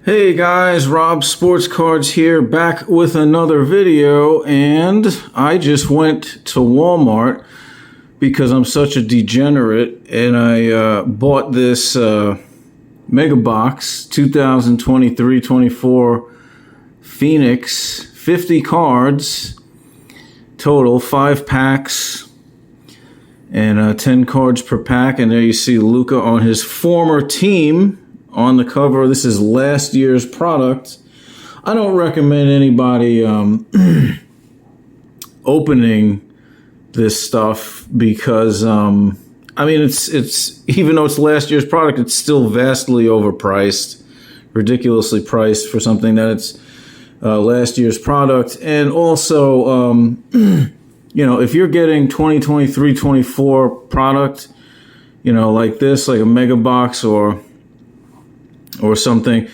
Hey guys, Rob Sports Cards here, back with another video, and I just went to Walmart because I'm such a degenerate, and I bought this Mega Box 2023-24 Phoenix, 50 cards total, 5 packs, and 10 cards per pack, and there you see Luka on his former team. On the cover, this is last year's product. I don't recommend anybody opening this stuff because, I mean, it's even though it's last year's product, it's still vastly overpriced, ridiculously priced for something that it's last year's product. And also, if you're getting 2023-24 product, like this, like a Mega Box or something,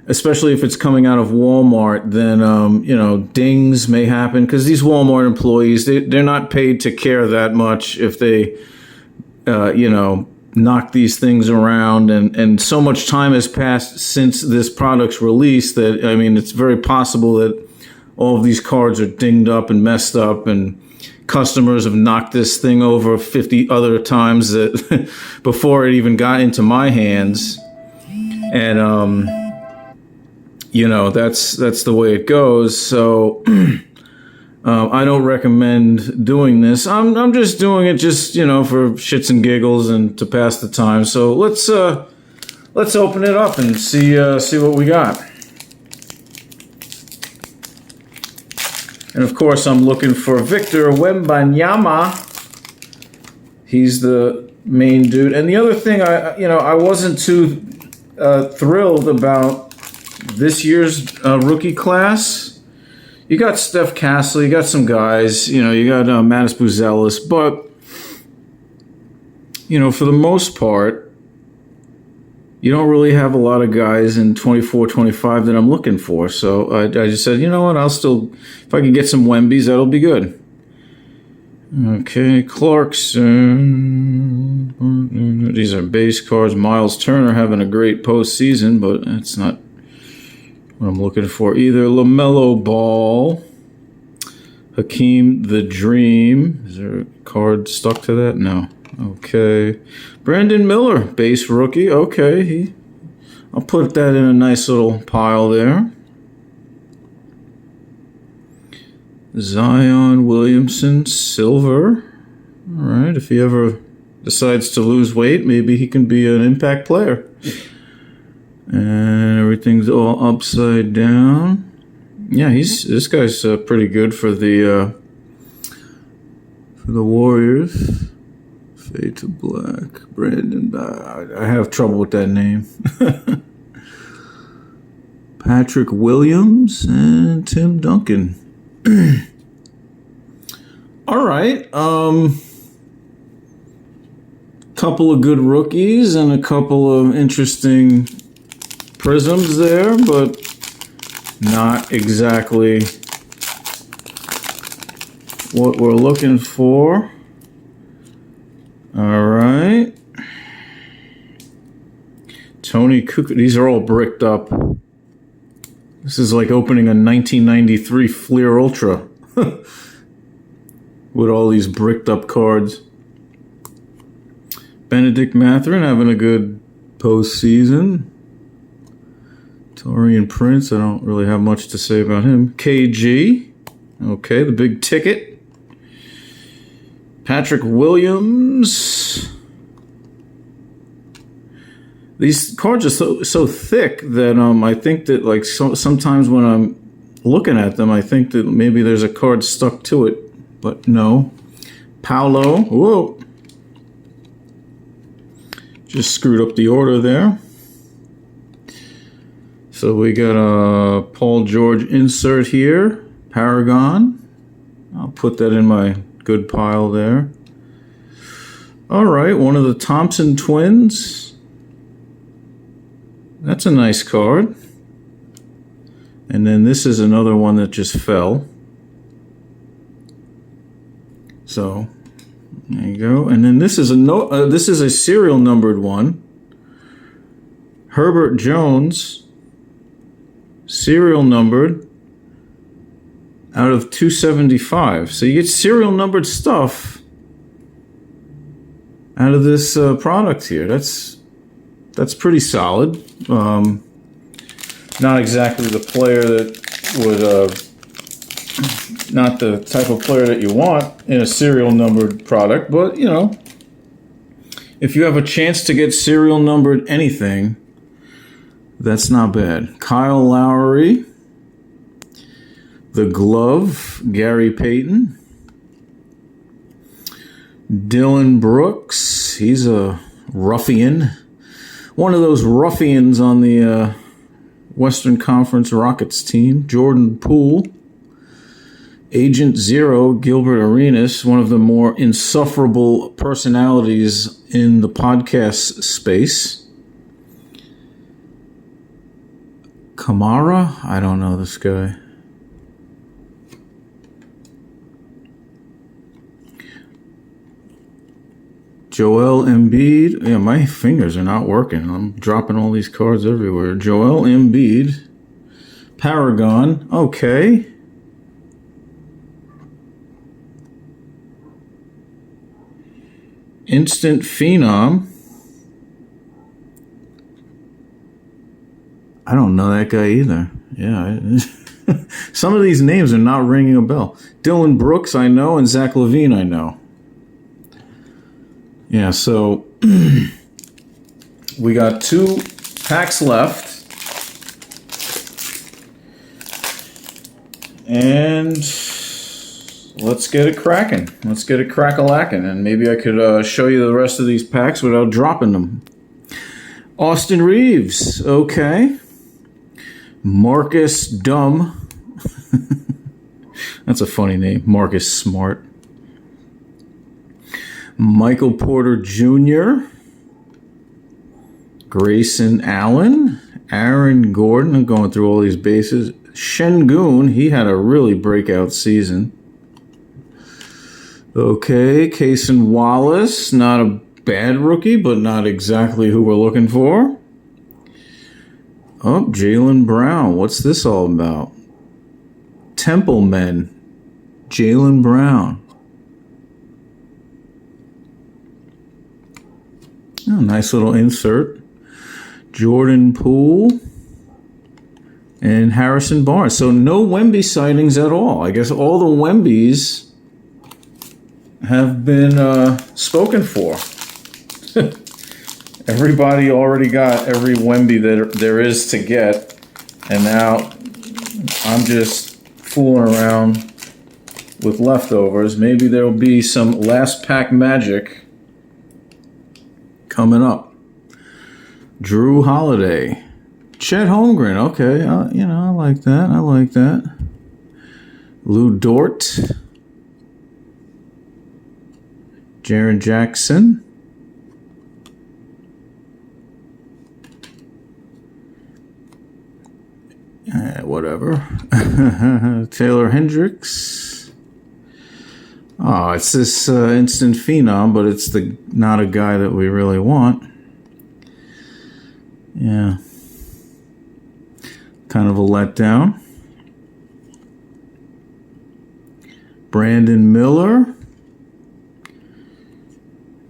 especially if it's coming out of Walmart, then, dings may happen because these Walmart employees, they're not paid to care that much if they, knock these things around. And so much time has passed since this product's release that, I mean, it's very possible that all of these cards are dinged up and messed up, and customers have knocked this thing over 50 other times that before it even got into my hands. And, that's the way it goes. So, I don't recommend doing this. I'm just doing it just, for shits and giggles and to pass the time. So let's open it up and see what we got. And of course, I'm looking for Victor Wembanyama. He's the main dude. And the other thing, I wasn't too thrilled about this year's rookie class. You got Steph Castle, you got some guys, you got Mattis Buzelis, but for the most part, you don't really have a lot of guys in 24-25 that I'm looking for. So I just said, you know what, if I can get some Wembies, that'll be good. Okay, Clarkson. These are base cards. Miles Turner having a great postseason, but that's not what I'm looking for either. LaMelo Ball. Hakeem the Dream. Is there a card stuck to that? No. Okay. Brandon Miller, base rookie. Okay, I'll put that in a nice little pile there. Zion Williamson, silver. All right, if he ever decides to lose weight, maybe he can be an impact player. And everything's all upside down. Yeah, this guy's pretty good for the Warriors. Fade to black. Brandon, I have trouble with that name. Patrick Williams and Tim Duncan. All right. Couple of good rookies and a couple of interesting prisms there, but not exactly what we're looking for. All right. Tony Cook. These are all bricked up. This is like opening a 1993 Fleer Ultra with all these bricked up cards. Benedict Mathurin having a good postseason. Torian Prince, I don't really have much to say about him. KG, okay, the big ticket. Patrick Williams. These cards are so thick that I think that sometimes when I'm looking at them, I think that maybe there's a card stuck to it, but no. Paolo, whoa. Just screwed up the order there. So we got a Paul George insert here, Paragon. I'll put that in my good pile there. All right, one of the Thompson twins. That's a nice card. And then this is another one that just fell. So there you go. And then this is a serial numbered one. Herbert Jones. serial numbered out of 275. So you get serial numbered stuff out of this product here. That's pretty solid. Not exactly the player that would, not the type of player that you want in a serial numbered product, but you know, if you have a chance to get serial numbered anything, that's not bad. Kyle Lowry, the glove, Gary Payton, Dylan Brooks, he's a ruffian, one of those ruffians on the Western Conference Rockets team. Jordan Poole, Agent Zero, Gilbert Arenas, one of the more insufferable personalities in the podcast space. Kamara, I don't know this guy. Joel Embiid. Yeah, my fingers are not working. I'm dropping all these cards everywhere. Joel Embiid. Paragon. Okay. Instant Phenom. I don't know that guy either. Yeah. Some of these names are not ringing a bell. Dylan Brooks, I know, and Zach LaVine, I know. Yeah, so we got 2 packs left. And let's get it cracking. Let's get it crack-a-lacking. And maybe I could show you the rest of these packs without dropping them. Austin Reeves, okay. Marcus Dumb. That's a funny name. Marcus Smart. Michael Porter Jr., Grayson Allen, Aaron Gordon. I'm going through all these bases. Şengün, he had a really breakout season. Okay, Cason Wallace, not a bad rookie, but not exactly who we're looking for. Oh, Jaylen Brown. What's this all about? Templemen. Jaylen Brown. Oh, nice little insert. Jordan Poole and Harrison Barnes. So no Wemby sightings at all. I guess all the Wembys have been spoken for. Everybody already got every Wemby that there is to get. And now I'm just fooling around with leftovers. Maybe there'll be some last pack magic coming up. Drew Holiday. Chet Holmgren. Okay. You know, I like that. I like that. Lou Dort. Jaren Jackson. Whatever. Taylor Hendricks. Oh, it's this instant phenom, but it's not a guy that we really want. Yeah. Kind of a letdown. Brandon Miller.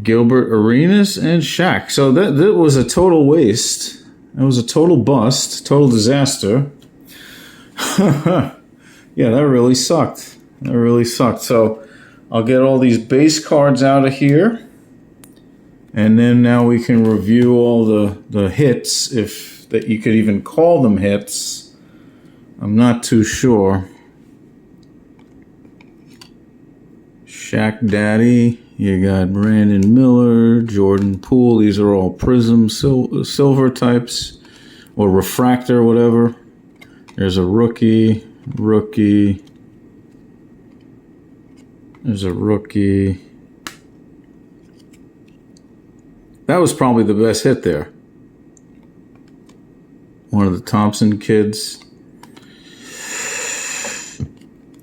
Gilbert Arenas and Shaq. So that was a total waste. That was a total bust, total disaster. Yeah, that really sucked. That really sucked. So I'll get all these base cards out of here. And then now we can review all the hits, if that you could even call them hits. I'm not too sure. Shaq Daddy. You got Brandon Miller, Jordan Poole. These are all Prism silver types, or refractor, whatever. There's a rookie. There's a rookie. That was probably the best hit there. One of the Thompson kids.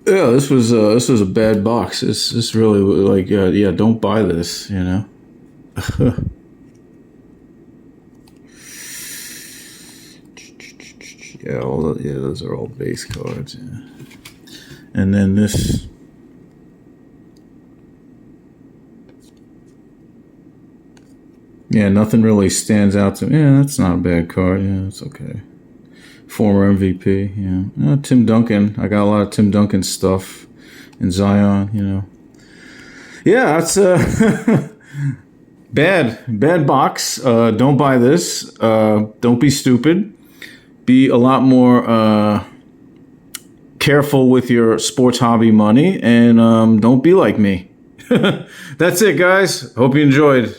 Yeah, this was a bad box. This really, like, yeah, don't buy this, you know. Yeah, those are all base cards. Yeah. And then this. Yeah, nothing really stands out to me. Yeah, that's not a bad card. Yeah, it's okay. Former MVP. Yeah, Tim Duncan. I got a lot of Tim Duncan stuff. And Zion. Yeah, that's bad box. Don't buy this. Don't be stupid. Be a lot more careful with your sports hobby money, and don't be like me. That's it, guys. Hope you enjoyed.